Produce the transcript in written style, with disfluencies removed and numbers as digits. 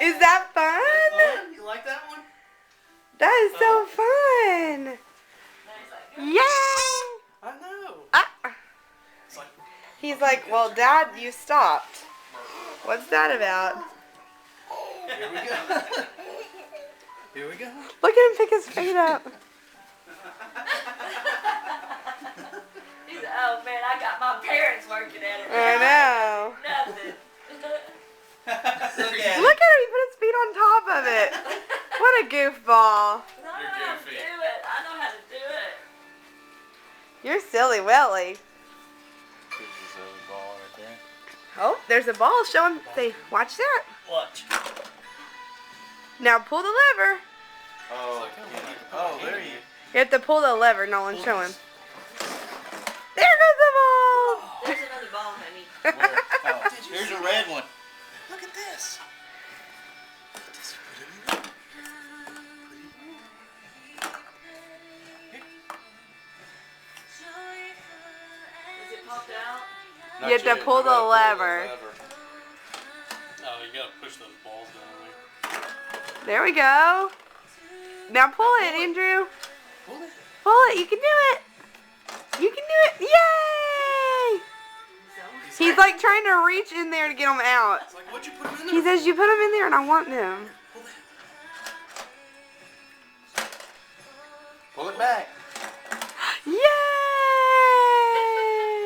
Is that fun? You like that one? That is so fun. Yay! I know. It's like, He's like, well, Dad, you stopped. What's that about? here we go. Here we go. Look at him pick his feet up. He's like, oh man, I got my parents working at it. I know. Nothing. Look at Look at him, he put his feet on top of it. What a goofball. I know how to do it. I know how to do it. You're silly Willie. Oh, there's a ball. Show him. Say, watch that. Watch. Now pull the lever. Oh, there you You have to pull the lever, Nolan. Show him. There goes the ball. There's another ball, honey. Where? Oh, here's a red one. Look at this. Is it popped out? You have to pull the lever. Oh, you gotta push those balls down there. There we go. Now pull it, Andrew. Pull it. Pull it. You can do it. You can do it. Yay! He's like trying to reach in there to get them out. It's like, what'd you put him in He there? says, you put them in there and I want them. Pull it. Pull it back. Yay!